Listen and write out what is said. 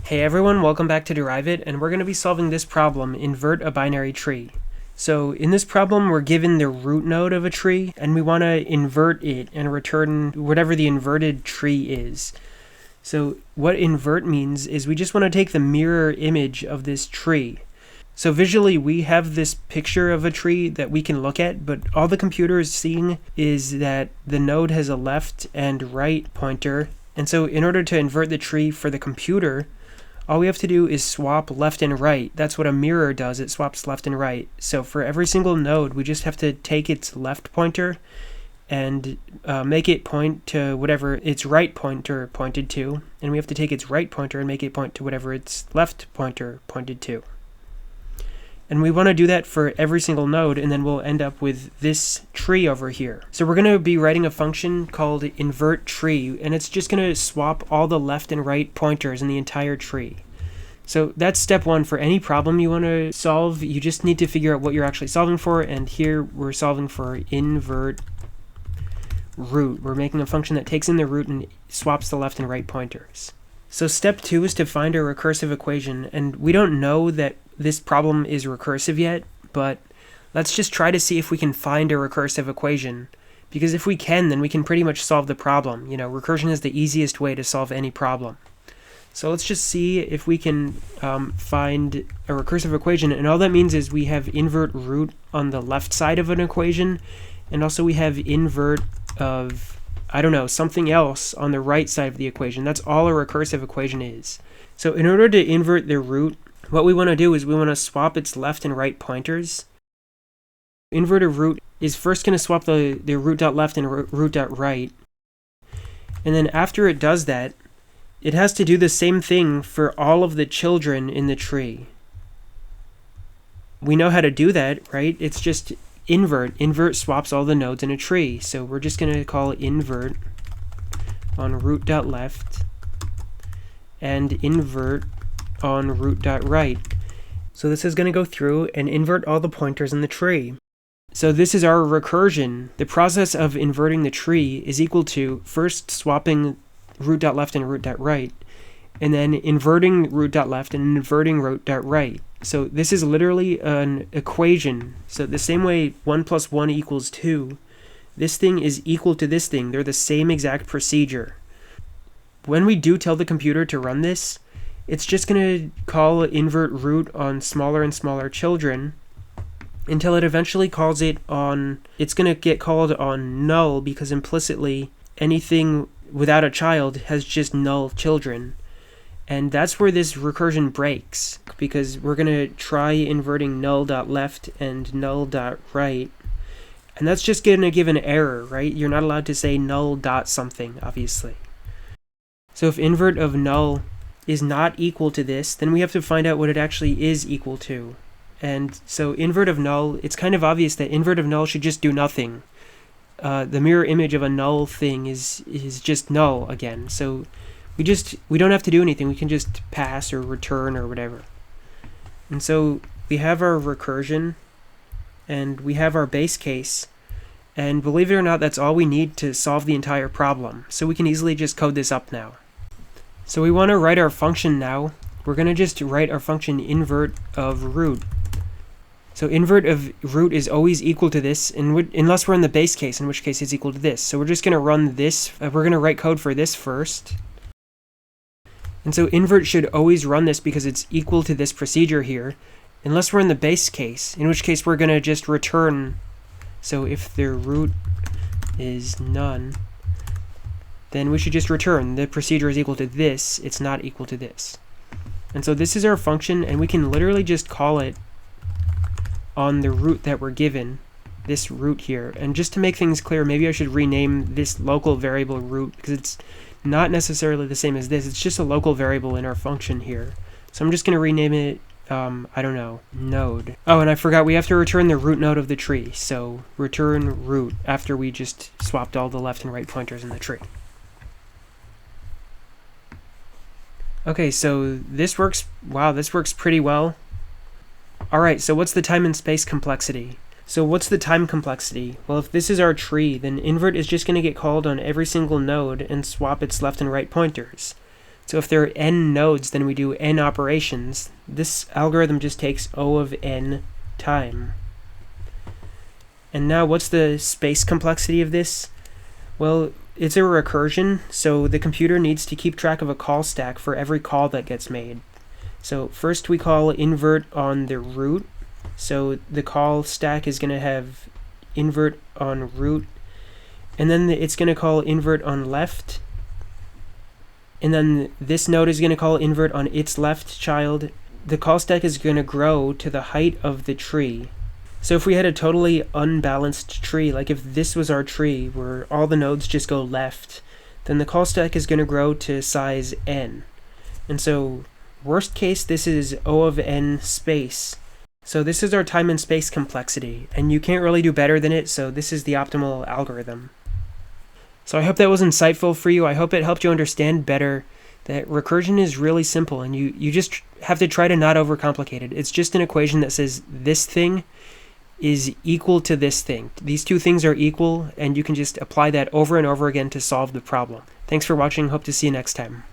Hey everyone, welcome back to Derive It, and we're going to be solving this problem, invert a binary tree. So in this problem, we're given the root node of a tree, and we want to invert it and return whatever the inverted tree is. So what invert means is we just want to take the mirror image of this tree. So visually, we have this picture of a tree that we can look at, but all the computer is seeing is that the node has a left and right pointer. And so in order to invert the tree for the computer, all we have to do is swap left and right. That's what a mirror does. It swaps left and right. So for every single node, we just have to take its left pointer and make it point to whatever its right pointer pointed to. And we have to take its right pointer and make it point to whatever its left pointer pointed to. And we want to do that for every single node, and then we'll end up with this tree over here. So we're going to be writing a function called invert tree, and it's just going to swap all the left and right pointers in the entire tree. So that's step one. For any problem you want to solve, you just need to figure out what you're actually solving for, and here we're solving for invert root. We're making a function that takes in the root and swaps the left and right pointers. So step two is to find a recursive equation, and we don't know that this problem is recursive yet, but let's just try to see if we can find a recursive equation, because if we can, then we can pretty much solve the problem. You know, recursion is the easiest way to solve any problem. So let's just see if we can find a recursive equation, and all that means is we have invert root on the left side of an equation, and also we have invert of, I don't know, something else on the right side of the equation. That's all a recursive equation is. So in order to invert the root, what we want to do is we want to swap its left and right pointers. Invert a root is first going to swap the root.left and root.right. And then after it does that, it has to do the same thing for all of the children in the tree. We know how to do that, right? It's just invert. Invert swaps all the nodes in a tree. So we're just going to call invert on root.left and invert on root.right. So this is going to go through and invert all the pointers in the tree. So this is our recursion. The process of inverting the tree is equal to first swapping root.left and root.right, and then inverting root.left and inverting root.right. So this is literally an equation. So the same way 1 plus 1 equals 2, this thing is equal to this thing. They're the same exact procedure. When we do tell the computer to run this, it's just going to call invert root on smaller and smaller children until it eventually calls it on, it's going to get called on null, because implicitly anything without a child has just null children. And that's where this recursion breaks, because we're going to try inverting null.left and null.right. And that's just going to give an error, right? You're not allowed to say null dot something, obviously. So if invert of null is not equal to this, then we have to find out what it actually is equal to. And so invert of null, it's kind of obvious that invert of null should just do nothing. The mirror image of a null thing is just null again. So we don't have to do anything. We can just pass or return or whatever. And so we have our recursion and we have our base case. And believe it or not, that's all we need to solve the entire problem. So we can easily just code this up now. So we want to write our function now. We're going to just write our function invert of root. So invert of root is always equal to this, unless we're in the base case, in which case it's equal to this. So we're just going to run this. We're going to write code for this first. And so invert should always run this because it's equal to this procedure here, unless we're in the base case, in which case we're going to just return. So if the root is none, then we should just return the procedure is equal to this, it's not equal to this. And so this is our function, and we can literally just call it on the root that we're given, this root here. And just to make things clear, maybe I should rename this local variable root, because it's not necessarily the same as this. It's just a local variable in our function here. So I'm just going to rename it, I don't know, node. Oh, and I forgot, we have to return the root node of the tree. So return root after we just swapped all the left and right pointers in the tree. Okay, so this works, wow, this works pretty well. Alright, so what's the time and space complexity? So what's the time complexity? Well, if this is our tree, then invert is just going to get called on every single node and swap its left and right pointers. So if there are n nodes, then we do n operations. This algorithm just takes O of n time. And now what's the space complexity of this? Well, it's a recursion, so the computer needs to keep track of a call stack for every call that gets made. So first we call invert on the root. So the call stack is going to have invert on root, and then it's going to call invert on left, and then this node is going to call invert on its left child. The call stack is going to grow to the height of the tree. So if we had a totally unbalanced tree, like if this was our tree where all the nodes just go left, then the call stack is going to grow to size n. And so worst case, this is O of n space. So this is our time and space complexity, and you can't really do better than it, so this is the optimal algorithm. So I hope that was insightful for you. I hope it helped you understand better that recursion is really simple, and you just have to try to not overcomplicate it. It's just an equation that says this thing is equal to this thing. These two things are equal, and you can just apply that over and over again to solve the problem. Thanks for watching. Hope to see you next time.